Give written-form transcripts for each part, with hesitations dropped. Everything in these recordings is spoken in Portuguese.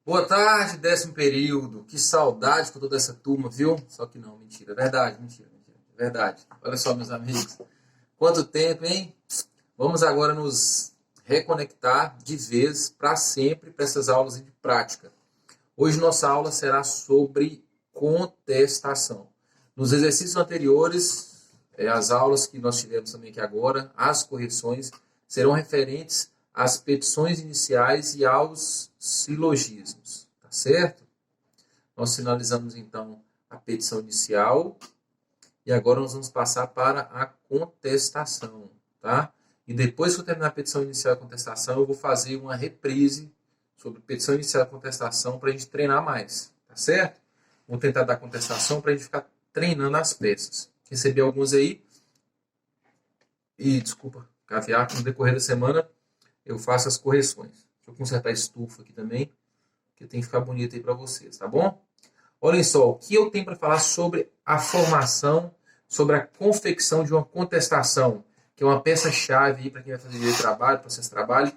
Boa tarde, 10º período. Que saudade com toda essa turma, viu? Só que não, mentira. Verdade, mentira, mentira. Verdade. Olha só, meus amigos. Quanto tempo, hein? Vamos agora nos reconectar de vez para sempre para essas aulas de prática. Hoje nossa aula será sobre contestação. Nos exercícios anteriores, as aulas que nós tivemos também aqui agora, as correções serão referentes às petições iniciais e aos silogismos, tá certo? Nós finalizamos então a petição inicial e agora nós vamos passar para a contestação, tá? E depois que eu terminar a petição inicial e a contestação, eu vou fazer uma reprise sobre petição inicial e contestação para a gente treinar mais, tá certo? Vou tentar dar contestação para a gente ficar treinando as peças. Recebi alguns aí e, desculpa, caviar, no decorrer da semana eu faço as correções. Deixa eu consertar a estufa aqui também, que tem que ficar bonito aí para vocês, tá bom? Olhem só, o que eu tenho para falar sobre a formação, sobre a confecção de uma contestação, que é uma peça-chave para quem vai fazer direito de trabalho, processo de trabalho.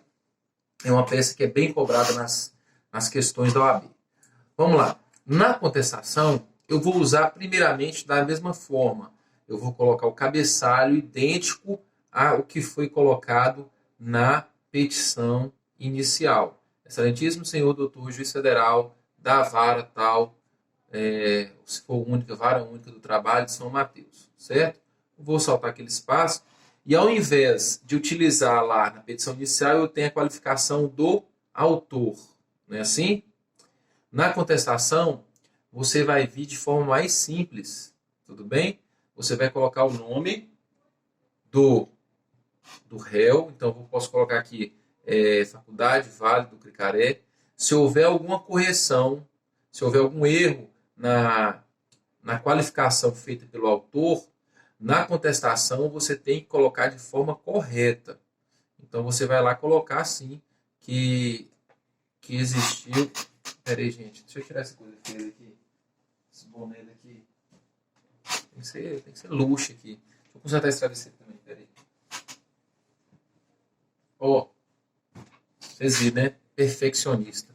É uma peça que é bem cobrada nas questões da OAB. Vamos lá. Na contestação, eu vou usar primeiramente da mesma forma. Eu vou colocar o cabeçalho idêntico ao que foi colocado na petição inicial. Excelentíssimo senhor doutor juiz federal da vara tal, se for única, vara única do trabalho de São Mateus, certo? Vou saltar aquele espaço e ao invés de utilizar lá na petição inicial, eu tenho a qualificação do autor, não é assim? Na contestação, você vai vir de forma mais simples, tudo bem? Você vai colocar o nome do réu, então eu posso colocar aqui Faculdade Vale do Cricaré. Se houver alguma correção, se houver algum erro na qualificação feita pelo autor, na contestação você tem que colocar de forma correta. Então você vai lá colocar assim que existiu. Peraí, gente, deixa eu tirar essa coisa feia aqui. Esse boné daqui. Tem que ser luxo aqui. Deixa eu consertar esse travesseiro também, peraí. Ó, vocês viram, né? Perfeccionista.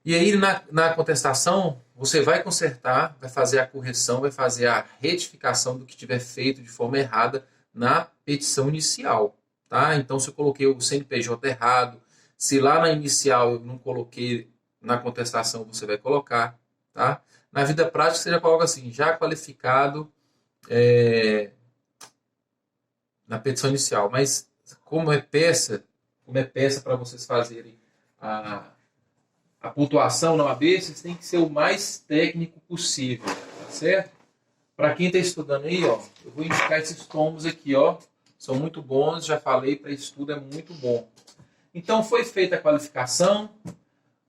E aí, na contestação, você vai consertar, vai fazer a correção, vai fazer a retificação do que tiver feito de forma errada na petição inicial. Tá? Então, se eu coloquei o CNPJ errado, se lá na inicial eu não coloquei na contestação, você vai colocar. Tá? Na vida prática, você já coloca assim, já qualificado na petição inicial. Mas como é peça para vocês fazerem a pontuação na OAB, vocês têm que ser o mais técnico possível, tá certo? Para quem está estudando aí, ó, eu vou indicar esses tomos aqui, ó, são muito bons, já falei, para estudo é muito bom. Então, foi feita a qualificação,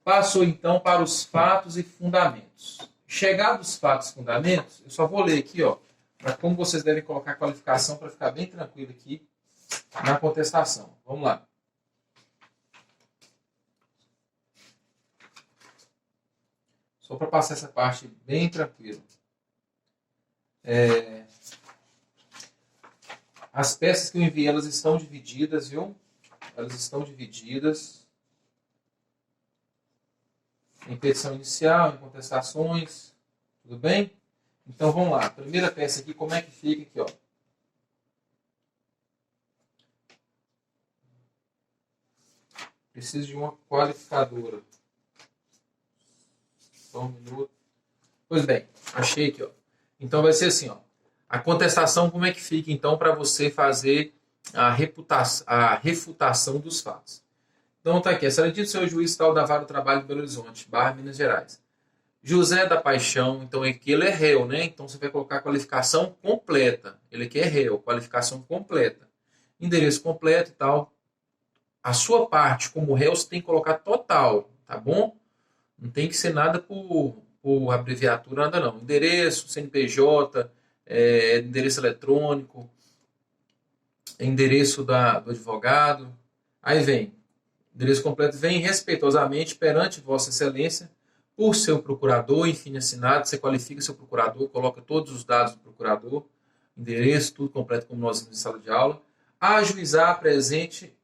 passou então para os fatos e fundamentos. Chegados os fatos e fundamentos, eu só vou ler aqui, ó, para como vocês devem colocar a qualificação para ficar bem tranquilo aqui na contestação. Vamos lá. Só para passar essa parte bem tranquilo. As peças que eu enviei, elas estão divididas, viu? Elas estão divididas em petição inicial, em contestações, tudo bem? Então vamos lá. A primeira peça aqui, como é que fica aqui, ó? Preciso de uma qualificadora. Só um minuto. Pois bem, achei aqui, ó. Então vai ser assim, ó. A contestação, como é que fica, então, para você fazer a refutação dos fatos? Então tá aqui, excelentíssimo senhor juiz tal da Vara do Trabalho de Belo Horizonte, Barra, Minas Gerais. José da Paixão, então aqui ele é réu, né? Então você vai colocar a qualificação completa. Ele aqui é réu, qualificação completa. Endereço completo e tal. A sua parte como réu você tem que colocar total, tá bom? Não tem que ser nada por abreviatura, nada não. Endereço, CNPJ, endereço eletrônico, endereço do advogado. Aí vem, endereço completo, vem respeitosamente perante Vossa Excelência, por seu procurador, enfim, assinado, você qualifica seu procurador, coloca todos os dados do procurador, endereço, tudo completo como nós vimos em sala de aula. Ajuizar presente.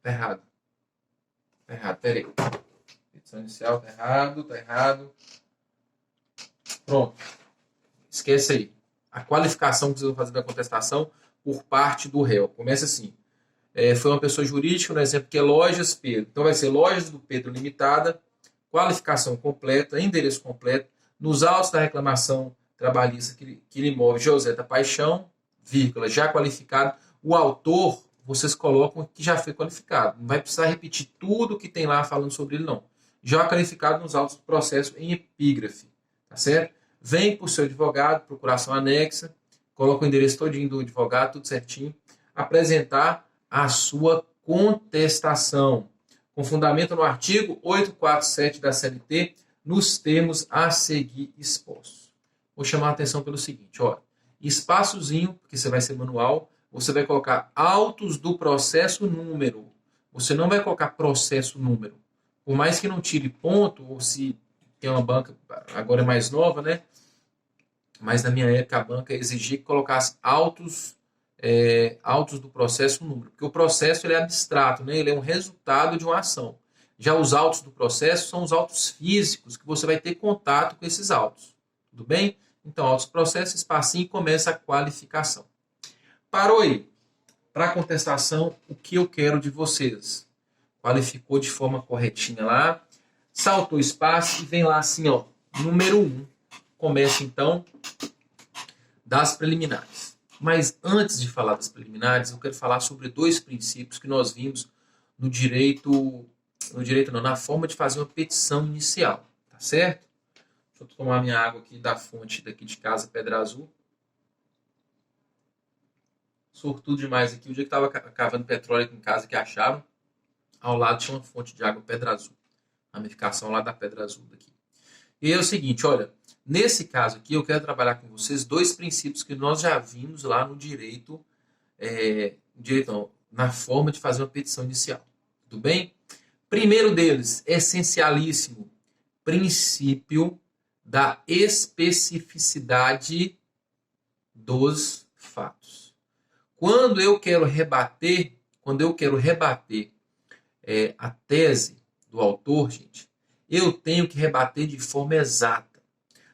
Tá errado. Tá errado, peraí. petição inicial, tá errado, tá errado. Pronto. Esquece aí. A qualificação que vocês vão fazer da contestação por parte do réu. Começa assim. Foi uma pessoa jurídica, no exemplo que é Lojas Pedro. Então vai ser Lojas do Pedro Limitada, qualificação completa, endereço completo, nos autos da reclamação trabalhista que lhe move José da Paixão, vírgula, já qualificado. O autor, vocês colocam que já foi qualificado. Não vai precisar repetir tudo que tem lá falando sobre ele, não. Já qualificado nos autos do processo em epígrafe. Tá certo? Vem para o seu advogado, procuração anexa, coloca o endereço todinho do advogado, tudo certinho, apresentar a sua contestação, com fundamento no artigo 847 da CLT, nos termos a seguir expostos. Vou chamar a atenção pelo seguinte, ó, espaçozinho, porque você vai ser manual, você vai colocar autos do processo número. Você não vai colocar processo número. Por mais que não tire ponto, ou se tem uma banca, agora é mais nova, né? Mas na minha época a banca exigia que colocasse autos do processo número, porque o processo ele é abstrato, né? Ele é um resultado de uma ação. Já os autos do processo são os autos físicos, que você vai ter contato com esses autos. Tudo bem? Então, autos do processo, espacinho, e começa a qualificação. Parou aí. Para a contestação, o que eu quero de vocês? Qualificou de forma corretinha lá, saltou espaço e vem lá assim, ó, número 1. Começa então das preliminares. Mas antes de falar das preliminares, eu quero falar sobre dois princípios que nós vimos na forma de fazer uma petição inicial, tá certo? Deixa eu tomar minha água aqui da fonte daqui de casa, Pedra Azul. Sortudo demais aqui. O dia que estava cavando petróleo aqui em casa, que acharam, ao lado tinha uma fonte de água Pedra Azul. A ramificação lá da Pedra Azul daqui. E é o seguinte, olha, nesse caso aqui eu quero trabalhar com vocês dois princípios que nós já vimos lá no direito, na forma de fazer uma petição inicial. Tudo bem? Primeiro deles, essencialíssimo, princípio da especificidade dos fatos. Quando eu quero rebater a tese do autor, gente, eu tenho que rebater de forma exata.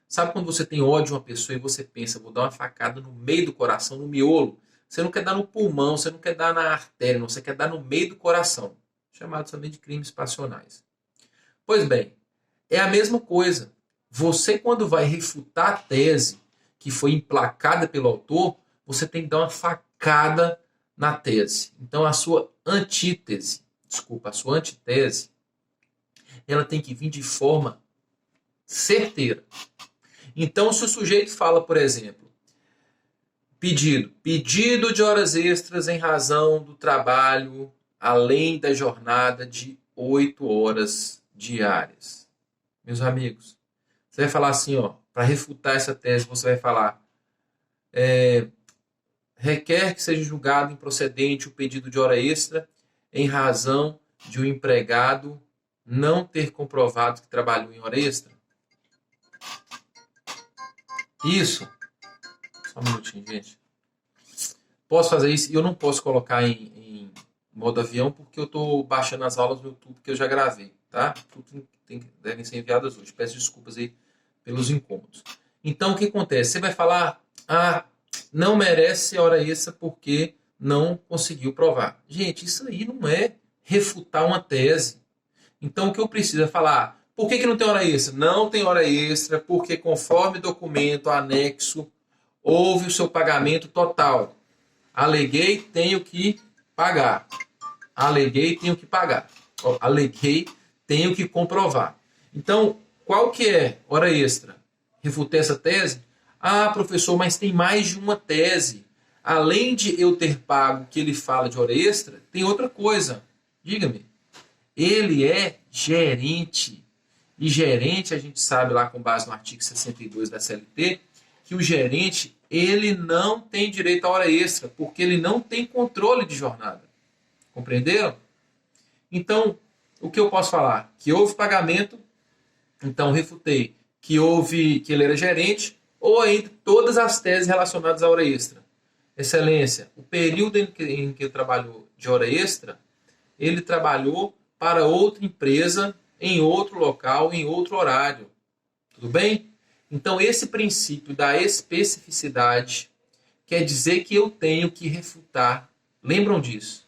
Sabe quando você tem ódio de uma pessoa e você pensa, vou dar uma facada no meio do coração, no miolo? Você não quer dar no pulmão, você não quer dar na artéria, não, você quer dar no meio do coração. Chamado também de crimes passionais. Pois bem, é a mesma coisa. Você, quando vai refutar a tese que foi emplacada pelo autor, você tem que dar uma facada na tese. Então, a sua antítese, ela tem que vir de forma certeira. Então, se o sujeito fala, por exemplo, pedido de horas extras em razão do trabalho além da jornada de 8 horas diárias. Meus amigos, você vai falar assim, ó, para refutar essa tese, você vai falar requer que seja julgado improcedente o pedido de hora extra em razão de o empregado não ter comprovado que trabalhou em hora extra. Isso. Só um minutinho, gente. Posso fazer isso? E eu não posso colocar em modo avião porque eu estou baixando as aulas no YouTube que eu já gravei, tá? Tudo devem ser enviadas hoje. Peço desculpas aí pelos incômodos. Então, o que acontece? Você vai falar, não merece hora extra porque não conseguiu provar. Gente, isso aí não é refutar uma tese. Então, o que eu preciso é falar, por que não tem hora extra? Não tem hora extra porque, conforme documento anexo, houve o seu pagamento total. Aleguei, tenho que pagar. Aleguei, tenho que pagar. Aleguei, tenho que comprovar. Então, qual que é hora extra? Refutei essa tese? Professor, mas tem mais de uma tese. Além de eu ter pago que ele fala de hora extra, tem outra coisa. Diga-me. Ele é gerente. E gerente, a gente sabe lá com base no artigo 62 da CLT, que o gerente, ele não tem direito à hora extra, porque ele não tem controle de jornada. Compreenderam? Então, o que eu posso falar? Que houve pagamento, então refutei que ele era gerente, ou ainda todas as teses relacionadas à hora extra. Excelência, o período em que ele trabalhou de hora extra, ele trabalhou para outra empresa em outro local, em outro horário. Tudo bem? Então, esse princípio da especificidade quer dizer que eu tenho que refutar. Lembram disso?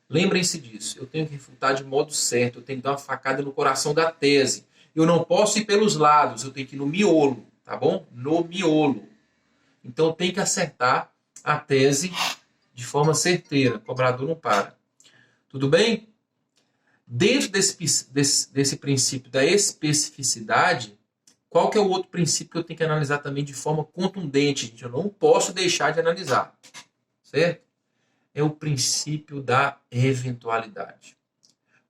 Lembrem-se disso. Eu tenho que refutar de modo certo. Eu tenho que dar uma facada no coração da tese. Eu não posso ir pelos lados. Eu tenho que ir no miolo. Tá bom? No miolo. Então, eu tenho que acertar a tese de forma certeira. O cobrador não para. Tudo bem? Dentro desse princípio da especificidade, qual que é o outro princípio que eu tenho que analisar também de forma contundente? Gente? Eu não posso deixar de analisar. Certo? É o princípio da eventualidade.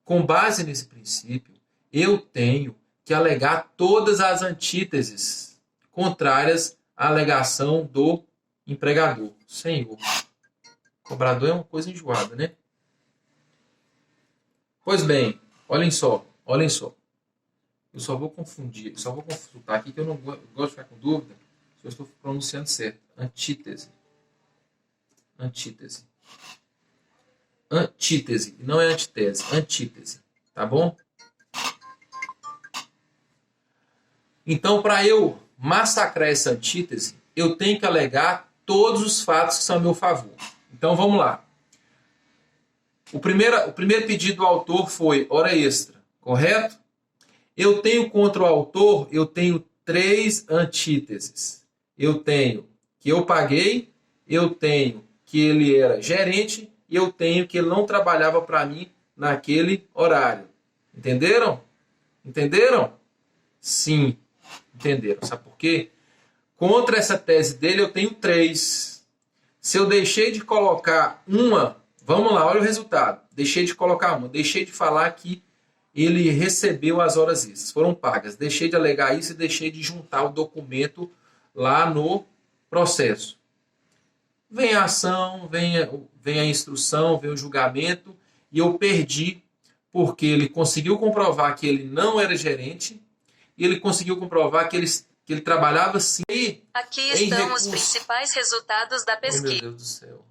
Com base nesse princípio, eu tenho que alegar todas as antíteses contrárias à alegação do empregador. Senhor, cobrador é uma coisa enjoada, né? Pois bem, olhem só. Eu só vou consultar aqui que eu não gosto de ficar com dúvida se eu estou pronunciando certo. Antítese. Antítese, não é antitese, antítese, tá bom? Então, para eu massacrar essa antítese, eu tenho que alegar todos os fatos que são a meu favor. Então, vamos lá. O primeiro pedido do autor foi hora extra, correto? Eu tenho contra o autor, eu tenho 3 antíteses. Eu tenho que eu paguei, eu tenho que ele era gerente e eu tenho que ele não trabalhava para mim naquele horário. Entenderam? Entenderam? Sim, entenderam. Sabe por quê? Contra essa tese dele eu tenho 3. Se eu deixei de colocar uma, vamos lá, olha o resultado. Deixei de colocar uma, deixei de falar que ele recebeu as horas extras, foram pagas. Deixei de alegar isso e deixei de juntar o documento lá no processo. Vem a ação, vem a instrução, vem o julgamento e eu perdi porque ele conseguiu comprovar que ele não era gerente e ele conseguiu comprovar que ele trabalhava sim. Aqui estão os principais resultados da Oh, meu pesquisa. Deus do céu.